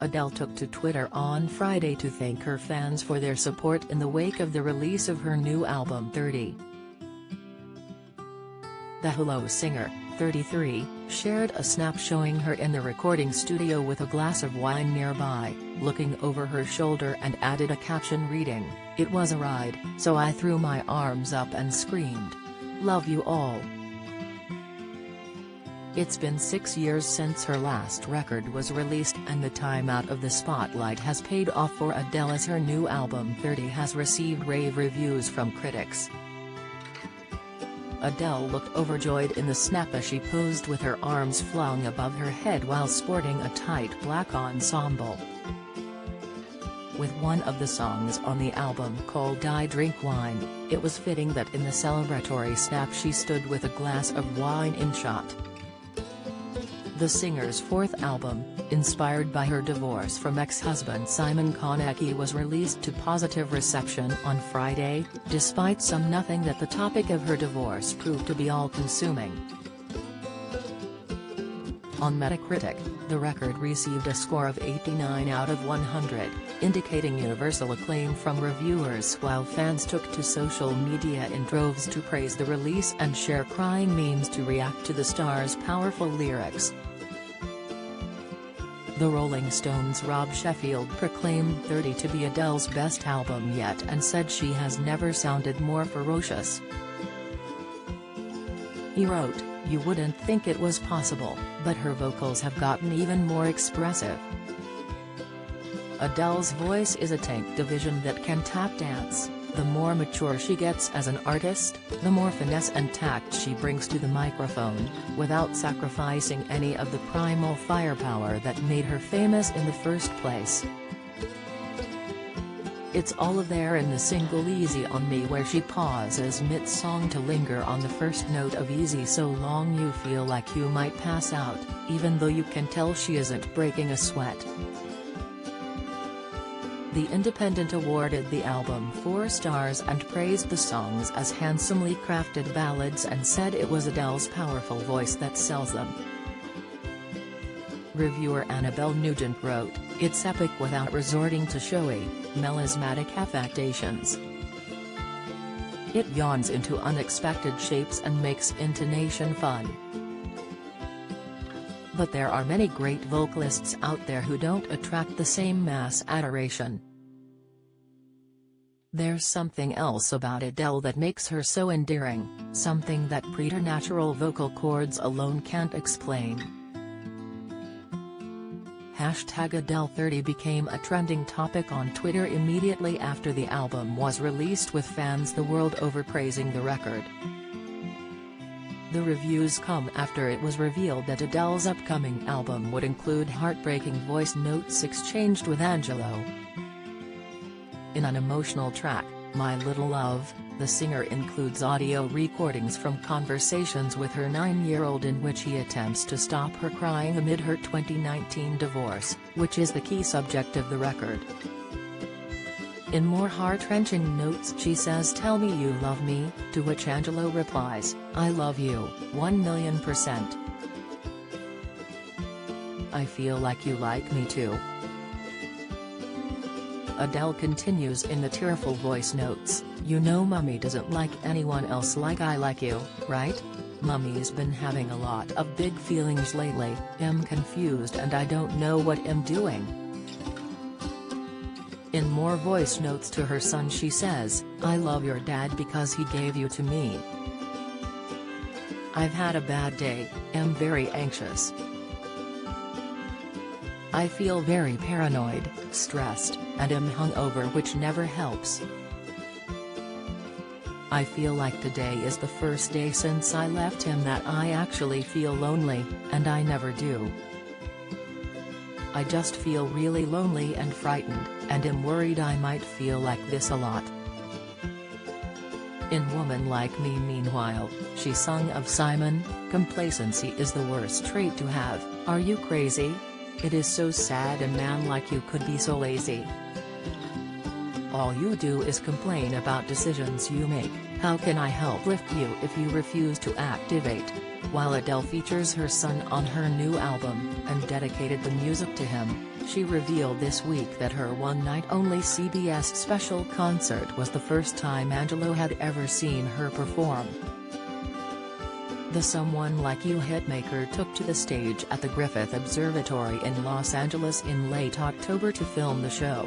Adele took to Twitter on Friday to thank her fans for their support in the wake of the release of her new album 30. The Hello singer, 33, shared a snap showing her in the recording studio with a glass of wine nearby, looking over her shoulder, and added a caption reading, "It was a ride, so I threw my arms up and screamed. Love you all." It's been 6 years since her last record was released, and the time out of the spotlight has paid off for Adele, as her new album 30 has received rave reviews from critics. Adele looked overjoyed in the snap as she posed with her arms flung above her head while sporting a tight black ensemble. With one of the songs on the album called "I Drink Wine," it was fitting that in the celebratory snap she stood with a glass of wine in shot. The singer's fourth album, inspired by her divorce from ex-husband Simon Konecki, was released to positive reception on Friday, despite some nothing that the topic of her divorce proved to be all-consuming. On Metacritic, the record received a score of 89 out of 100, indicating universal acclaim from reviewers, while fans took to social media in droves to praise the release and share crying memes to react to the star's powerful lyrics. The Rolling Stones' Rob Sheffield proclaimed 30 to be Adele's best album yet and said she has never sounded more ferocious. He wrote, "You wouldn't think it was possible, but her vocals have gotten even more expressive. Adele's voice is a tank division that can tap dance. The more mature she gets as an artist, the more finesse and tact she brings to the microphone, without sacrificing any of the primal firepower that made her famous in the first place. It's all there in the single Easy on Me, where she pauses mid-song to linger on the first note of Easy so long you feel like you might pass out, even though you can tell she isn't breaking a sweat." The Independent awarded the album 4 stars and praised the songs as handsomely crafted ballads and said it was Adele's powerful voice that sells them. Reviewer Annabelle Nugent wrote, "It's epic without resorting to showy, melismatic affectations. It yawns into unexpected shapes and makes intonation fun. But there are many great vocalists out there who don't attract the same mass adoration. There's something else about Adele that makes her so endearing, something that preternatural vocal cords alone can't explain." #Adele30 became a trending topic on Twitter immediately after the album was released, with fans the world over praising the record. The reviews come after it was revealed that Adele's upcoming album would include heartbreaking voice notes exchanged with Angelo. In an emotional track, "My Little Love," the singer includes audio recordings from conversations with her 9-year-old in which he attempts to stop her crying amid her 2019 divorce, which is the key subject of the record. In more heart-wrenching notes she says, "Tell me you love me," to which Angelo replies, "I love you, 1,000,000%. I feel like you like me too." Adele continues in the tearful voice notes, "You know Mummy doesn't like anyone else like I like you, right? Mummy's been having a lot of big feelings lately, I'm confused and I don't know what I'm doing." In more voice notes to her son she says, "I love your dad because he gave you to me. I've had a bad day, am very anxious. I feel very paranoid, stressed, and am hungover, which never helps. I feel like today is the first day since I left him that I actually feel lonely, and I never do. I just feel really lonely and frightened, and am worried I might feel like this a lot." In Woman Like Me meanwhile, she sung of Simon, "Complacency is the worst trait to have, are you crazy? It is so sad a man like you could be so lazy. All you do is complain about decisions you make, How can I help lift you if you refuse to activate? While Adele features her son on her new album, and dedicated the music to him, she revealed this week that her one-night-only CBS special concert was the first time Angelo had ever seen her perform. The Someone Like You hitmaker took to the stage at the Griffith Observatory in Los Angeles in late October to film the show.